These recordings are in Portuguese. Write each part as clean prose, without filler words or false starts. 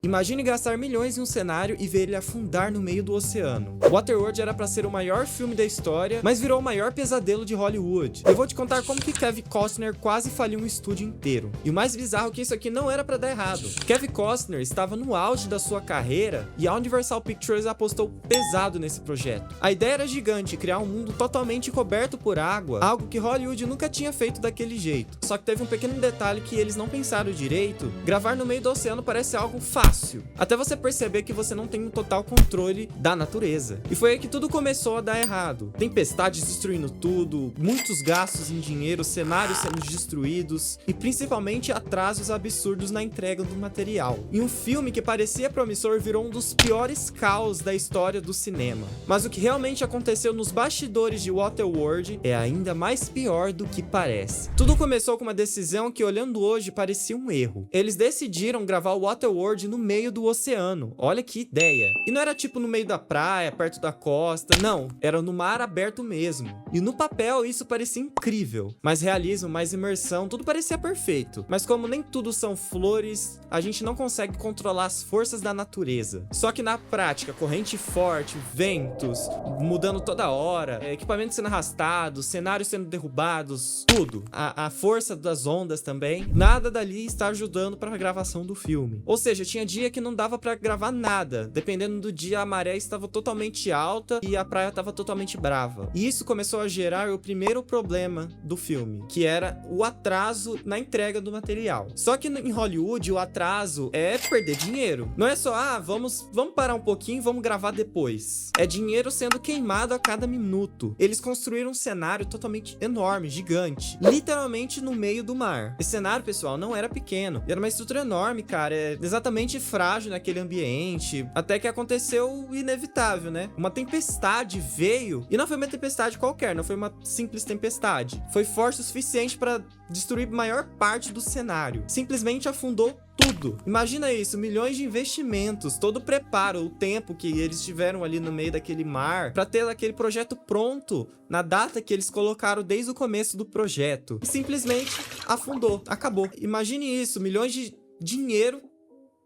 Imagine gastar milhões em um cenário e ver ele afundar no meio do oceano. Waterworld era pra ser o maior filme da história, mas virou o maior pesadelo de Hollywood. Eu vou te contar como que Kevin Costner quase faliu um estúdio inteiro. E o mais bizarro é que isso aqui não era pra dar errado. Kevin Costner estava no auge da sua carreira e a Universal Pictures apostou pesado nesse projeto. A ideia era gigante, criar um mundo totalmente coberto por água, algo que Hollywood nunca tinha feito daquele jeito. Só que teve um pequeno detalhe que eles não pensaram direito: gravar no meio do oceano parece algo fácil, até você perceber que você não tem um total controle da natureza. E foi aí que tudo começou a dar errado. Tempestades destruindo tudo, muitos gastos em dinheiro, cenários sendo destruídos e principalmente atrasos absurdos na entrega do material. E um filme que parecia promissor virou um dos piores caos da história do cinema. Mas o que realmente aconteceu nos bastidores de Waterworld é ainda mais pior do que parece. Tudo começou com uma decisão que, olhando hoje, parecia um erro. Eles decidiram gravar Waterworld no meio do oceano. Olha que ideia. E não era tipo no meio da praia, perto da costa, não. Era no mar aberto mesmo. E no papel isso parecia incrível. Mais realismo, mais imersão, tudo parecia perfeito. Mas como nem tudo são flores, a gente não consegue controlar as forças da natureza. Só que na prática, corrente forte, ventos mudando toda hora, equipamentos sendo arrastados, cenários sendo derrubados, tudo. A força das ondas também. Nada dali está ajudando para a gravação do filme. Ou seja, tinha dia que não dava pra gravar nada. Dependendo do dia, a maré estava totalmente alta e a praia estava totalmente brava. E isso começou a gerar o primeiro problema do filme, que era o atraso na entrega do material. Só que em Hollywood, o atraso é perder dinheiro. Não é só, vamos parar um pouquinho e vamos gravar depois. É dinheiro sendo queimado a cada minuto. Eles construíram um cenário totalmente enorme, gigante, literalmente no meio do mar. Esse cenário, pessoal, não era pequeno. Era uma estrutura enorme, cara. É exatamente frágil naquele ambiente, até que aconteceu o inevitável, né? Uma tempestade veio, e não foi uma tempestade qualquer, não foi uma simples tempestade. Foi forte o suficiente para destruir a maior parte do cenário. Simplesmente afundou tudo. Imagina isso, milhões de investimentos, todo o preparo, o tempo que eles tiveram ali no meio daquele mar para ter aquele projeto pronto na data que eles colocaram desde o começo do projeto. E simplesmente afundou, acabou. Imagine isso, milhões de dinheiro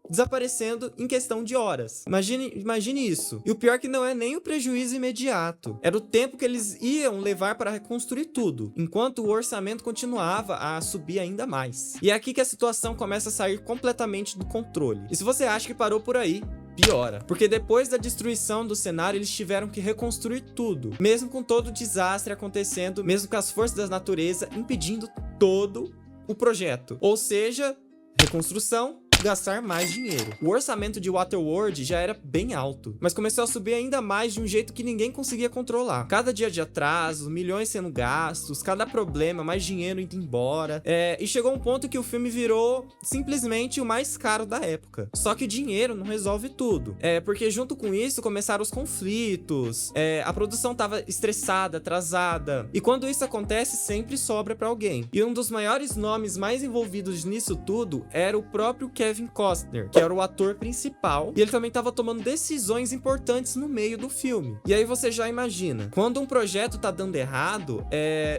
desaparecendo em questão de horas. Imagine isso. E o pior é que não é nem o prejuízo imediato. Era o tempo que eles iam levar para reconstruir tudo, enquanto o orçamento continuava a subir ainda mais. E é aqui que a situação começa a sair completamente do controle. E se você acha que parou por aí, piora. Porque depois da destruição do cenário, eles tiveram que reconstruir tudo. Mesmo com todo o desastre acontecendo, mesmo com as forças da natureza impedindo todo o projeto. Ou seja, reconstrução, gastar mais dinheiro. O orçamento de Waterworld já era bem alto, mas começou a subir ainda mais de um jeito que ninguém conseguia controlar. Cada dia de atraso, milhões sendo gastos, cada problema, mais dinheiro indo embora. E chegou um ponto que o filme virou simplesmente o mais caro da época. Só que dinheiro não resolve tudo. Porque junto com isso começaram os conflitos, a produção tava estressada, atrasada. E quando isso acontece, sempre sobra pra alguém. E um dos maiores nomes mais envolvidos nisso tudo era o próprio Kevin Costner, que era o ator principal, e ele também estava tomando decisões importantes no meio do filme. E aí você já imagina, quando um projeto tá dando errado,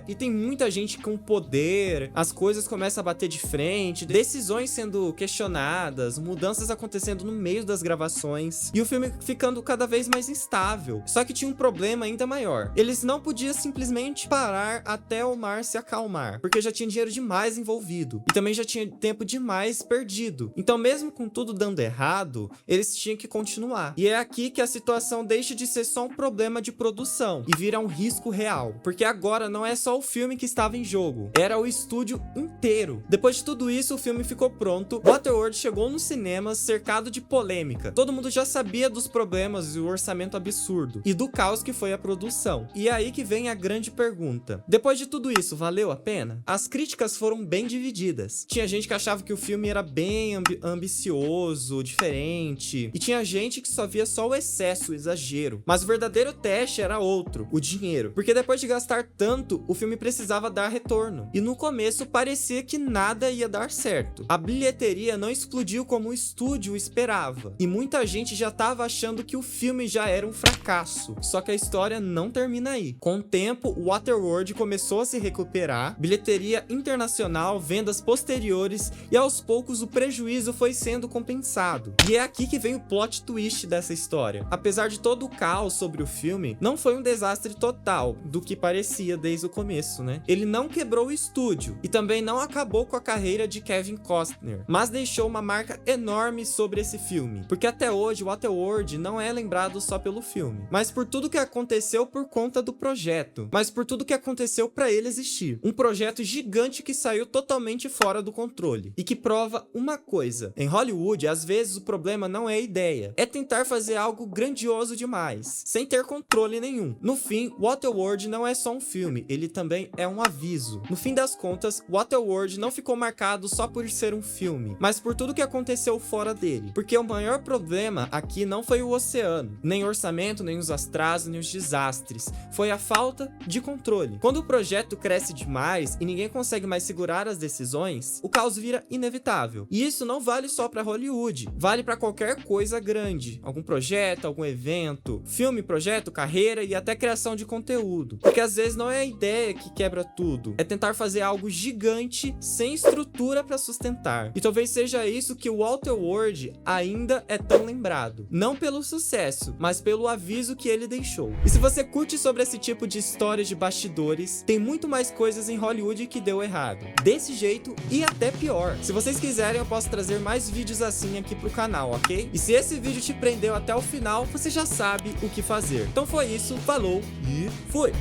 e tem muita gente com poder, as coisas começam a bater de frente, decisões sendo questionadas, mudanças acontecendo no meio das gravações, e o filme ficando cada vez mais instável. Só que tinha um problema ainda maior. Eles não podiam simplesmente parar até o mar se acalmar, porque já tinha dinheiro demais envolvido, e também já tinha tempo demais perdido. Então, mesmo com tudo dando errado, eles tinham que continuar. E é aqui que a situação deixa de ser só um problema de produção e vira um risco real. Porque agora não é só o filme que estava em jogo, era o estúdio inteiro. Depois de tudo isso, o filme ficou pronto. Waterworld chegou nos cinemas cercado de polêmica. Todo mundo já sabia dos problemas e o orçamento absurdo e do caos que foi a produção. E é aí que vem a grande pergunta: depois de tudo isso, valeu a pena? As críticas foram bem divididas. Tinha gente que achava que o filme era bem ambicioso, diferente, e tinha gente que só via só o excesso, o exagero. Mas o verdadeiro teste era outro, o dinheiro, porque depois de gastar tanto, o filme precisava dar retorno, e no começo parecia que nada ia dar certo. A bilheteria não explodiu como o estúdio esperava, e muita gente já tava achando que o filme já era um fracasso. Só que a história não termina aí. Com o tempo, o Waterworld começou a se recuperar, bilheteria internacional, vendas posteriores, e aos poucos o prejuízo prejuízo foi sendo compensado. E é aqui que vem o plot twist dessa história. Apesar de todo o caos sobre o filme, não foi um desastre total, do que parecia desde o começo, né? Ele não quebrou o estúdio e também não acabou com a carreira de Kevin Costner, mas deixou uma marca enorme sobre esse filme, porque até hoje o Waterworld não é lembrado só pelo filme, mas por tudo que aconteceu por conta do projeto, mas por tudo que aconteceu para ele existir. Um projeto gigante que saiu totalmente fora do controle e que prova uma coisa: em Hollywood, às vezes o problema não é a ideia, é tentar fazer algo grandioso demais, sem ter controle nenhum. No fim, Waterworld não é só um filme, ele também é um aviso. No fim das contas, Waterworld não ficou marcado só por ser um filme, mas por tudo que aconteceu fora dele, porque o maior problema aqui não foi o oceano, nem o orçamento, nem os atrasos, nem os desastres, foi a falta de controle. Quando o projeto cresce demais e ninguém consegue mais segurar as decisões, o caos vira inevitável. E isso não vale só para Hollywood, vale para qualquer coisa grande, algum projeto, algum evento, filme, projeto, carreira e até criação de conteúdo. Porque às vezes não é a ideia que quebra tudo, é tentar fazer algo gigante sem estrutura para sustentar. E talvez seja isso que o Waterworld ainda é tão lembrado, não pelo sucesso, mas pelo aviso que ele deixou. E se você curte sobre esse tipo de histórias de bastidores, tem muito mais coisas em Hollywood que deu errado, desse jeito e até pior. Se vocês quiserem, eu posso trazer mais vídeos assim aqui pro canal, ok? E se esse vídeo te prendeu até o final, você já sabe o que fazer. Então foi isso, falou e fui!